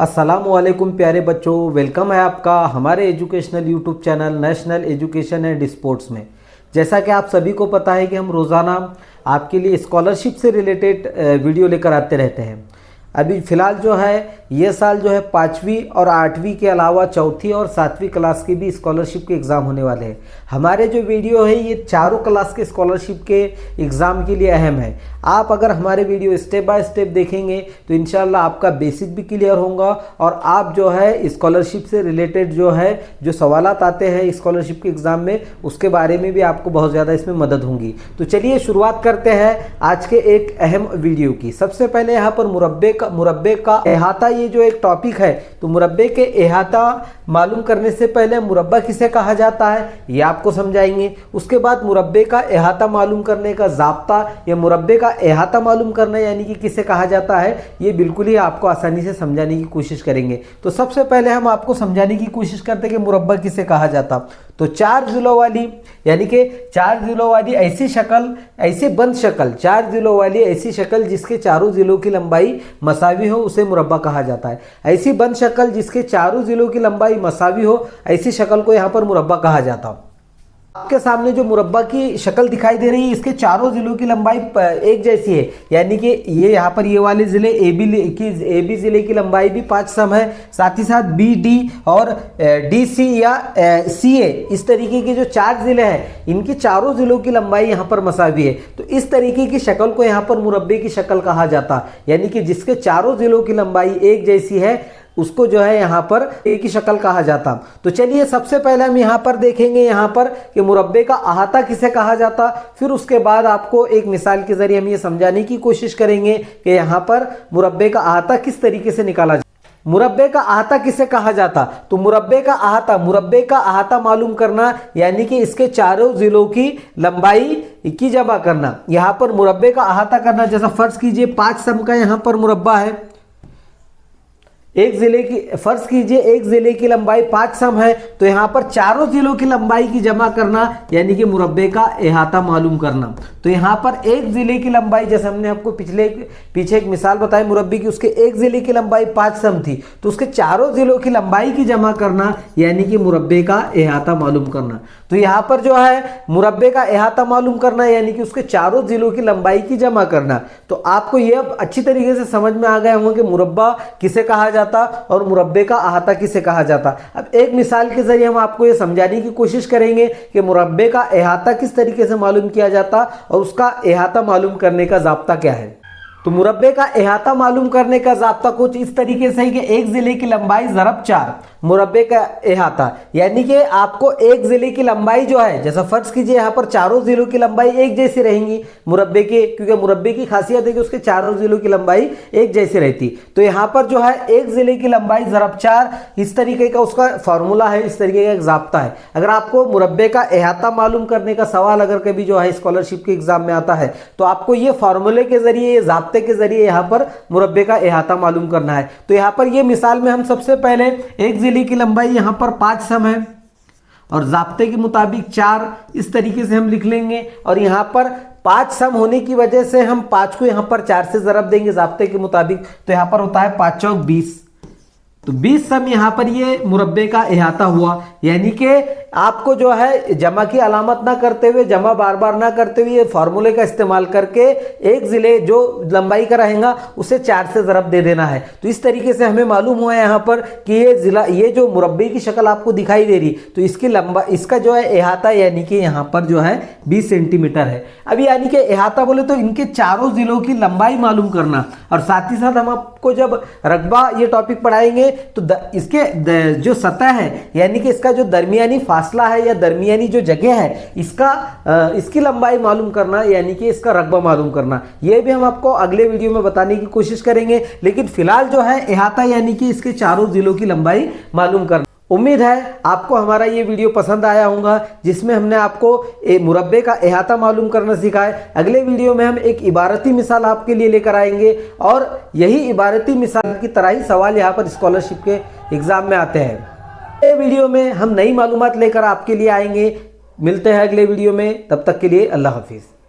अस्सलामुअलैकुम प्यारे बच्चों, वेलकम है आपका हमारे educational YouTube channel national education and sports में। जैसा कि आप सभी को पता है कि हम रोज़ाना आपके लिए स्कॉलरशिप से रिलेटेड वीडियो लेकर आते रहते हैं। अभी फ़िलहाल जो है ये साल जो है 5वीं और 8वीं के अलावा 4थी और 7वीं क्लास की भी स्कॉलरशिप के एग्ज़ाम होने वाले हैं। हमारे जो वीडियो है ये चारों क्लास के स्कॉलरशिप के एग्ज़ाम के लिए अहम है। आप अगर हमारे वीडियो स्टेप बाय स्टेप देखेंगे तो इंशाल्लाह आपका बेसिक भी क्लियर होगा और आप जो है स्कॉलरशिप से रिलेटेड जो सवालात आते हैं स्कॉलरशिप के एग्ज़ाम में उसके बारे में भी आपको बहुत ज़्यादा इसमें मदद होंगी। तो चलिए शुरुआत करते हैं आज के एक अहम वीडियो की। सबसे पहले यहाँ पर मुरब्बे का अहाता, ये जो एक टॉपिक है, तो मुरब्बे के अहाता मालूम करने से पहले मुरब्बा किसे कहा जाता है ये आपको समझाएंगे। उसके बाद मुरब्बे का अहाता मालूम करने का ज़ाब्ता या मुरब्बे का अहाता मालूम करना यानी कि किसे कहा जाता है ये बिल्कुल ही आपको आसानी से समझाने की कोशिश करेंगे। तो सबसे पहले हम आपको समझाने की कोशिश करते हैं कि मुरब्बा किसे कहा जाता। तो 4 ज़िलों वाली यानी कि 4 ज़िलों वाली ऐसी शक्ल, ऐसी बंद शक्ल, 4 ज़िलों वाली ऐसी शक्ल जिसके चारों ज़िलों की लंबाई मसावी हो उसे मुरब्बा कहा जाता है। ऐसी बंद शक्ल जिसके चारों ज़िलों की लंबाई मसावी हो ऐसी शक्ल को यहाँ पर मुरब्बा कहा जाता है। आपके सामने जो मुरब्बा की शक्ल दिखाई दे रही है इसके चारों जिलों की लंबाई एक जैसी है, यानी कि ये यहाँ पर ये वाले जिले ए बी जिले की लंबाई भी 5 सम है। साथ ही साथ बी डी और डी सी या सी ए इस तरीके के जो 4 जिले हैं इनकी चारों जिलों की लंबाई यहाँ पर मसावी है। तो इस तरीके की शक्ल को यहाँ पर मुरब्बे की शक्ल कहा जाता, यानी कि जिसके चारों जिलों की लंबाई एक जैसी है उसको जो है यहाँ पर एक ही शक्ल कहा जाता। तो चलिए सबसे पहले हम यहाँ पर देखेंगे यहाँ पर कि मुरब्बे का अहाता किसे कहा जाता, फिर उसके बाद आपको एक मिसाल के जरिए हम ये समझाने की कोशिश करेंगे कि यहाँ पर मुरब्बे का अहाता किस तरीके से निकाला जाता। मुरब्बे का अहाता किसे कहा जाता, तो मुरब्बे का अहाता मालूम करना यानी कि इसके चारों जिलों की लंबाई की जमा करना। यहाँ पर मुरब्बे का अहाता करना, जैसा फर्ज कीजिए 5 सम का यहाँ पर मुरब्बा है, फर्ज कीजिए एक जिले की लंबाई 5 सम है, तो यहाँ पर चारों जिलों की लंबाई की जमा करना यानी कि मुरब्बे का अहाता मालूम करना। तो यहाँ पर एक जिले की लंबाई, जैसे हमने आपको पीछे एक मिसाल बताई मुरब्बे की, उसके एक जिले की लंबाई 5 सम थी, तो उसके चारों जिलों की लंबाई की जमा करना यानी कि मुरब्बे का अहाता मालूम करना। तो यहाँ पर जो है मुरब्बे का अहाता मालूम करना यानी कि उसके चारों जिलों की लंबाई की जमा करना। तो आपको ये अब अच्छी तरीके से समझ में आ गया होगा कि मुरब्बा किसे कहा जाता और मुरब्बे का अहाता किसे कहा जाता। अब एक मिसाल के जरिए हम आपको ये समझाने की कोशिश करेंगे कि मुरब्बे का अहाता किस तरीके से मालूम किया जाता और उसका अहाता मालूम करने का ज़ाब्ता क्या है। तो मुरब्बे का अहाता मालूम करने का ज़ाब्ता कुछ इस तरीके से है कि एक जिले की लंबाई ज़रब 4 मुरब्बे का अहाता, यानी कि आपको एक जिले की लंबाई जो है, जैसा फर्ज कीजिए यहाँ पर चारों जिलों की लंबाई एक जैसी रहेंगी मुरब्बे के, क्योंकि मुरब्बे की खासियत है कि उसके चारों जिलों की लंबाई एक जैसी रहती। तो यहाँ पर जो है एक जिले की लंबाई ज़रब 4 इस तरीके का उसका फॉर्मूला है, इस तरीके का एक ज़ाब्ता है। अगर आपको मुरब्बे का अहाता मालूम करने का सवाल अगर कभी जो है स्कॉलरशिप के एग्जाम में आता है तो आपको ये फॉर्मूले के जरिए, ये ज़ाब्ते के जरिए यहाँ पर मुरब्बे का अहाता मालूम करना है। तो यहाँ पर ये मिसाल में हम सबसे पहले एक जिले की लंबाई यहाँ पर 5 सम है और ज़ाब्ते के मुताबिक 4 इस तरीके से हम लिख लेंगे, और यहाँ पर 5 सम होने की वजह से हम 5 को यहाँ पर 4 से ज़रब देंगे ज़ाब्ते के मुताबिक, तो यहाँ पर होता है 5 चौक 20। तो 20 सम यहाँ पर ये मुरब्बे का अहाता हुआ, यानी कि आपको जो है जमा की अलामत ना करते हुए, जमा बार बार ना करते हुए फार्मूले का इस्तेमाल करके एक ज़िले जो लंबाई का रहेगा उसे 4 से ज़रब दे देना है। तो इस तरीके से हमें मालूम हुआ है यहाँ पर कि ये ज़िला, ये जो मुरब्बे की शक्ल आपको दिखाई दे रही तो इसकी इसका जो है अहाता यानी कि यहाँ पर जो है 20 सेंटीमीटर है। अब यानी कि अहाता बोले तो इनके चारों ज़िलों की लंबाई मालूम करना, और साथ ही साथ हम आपको जब रकबा ये टॉपिक पढ़ाएंगे तो इसके जो सतह है यानी कि इसका जो दरमियानी फासला है या दरमियानी जो जगह है इसकी लंबाई मालूम करना यानी कि इसका रकबा मालूम करना, ये भी हम आपको अगले वीडियो में बताने की कोशिश करेंगे। लेकिन फिलहाल जो है अहाता यानी कि इसके चारों जिलों की लंबाई मालूम करना। उम्मीद है आपको हमारा ये वीडियो पसंद आया होगा जिसमें हमने आपको मुरब्बे का अहाता मालूम करना सिखाया। अगले वीडियो में हम एक इबारती मिसाल आपके लिए लेकर आएंगे और यही इबारती मिसाल की तरह ही सवाल यहाँ पर स्कॉलरशिप के एग्जाम में आते हैं। अगले वीडियो में हम नई मालूमात लेकर आपके लिए आएंगे। मिलते हैं अगले वीडियो में, तब तक के लिए अल्लाह हाफिज़।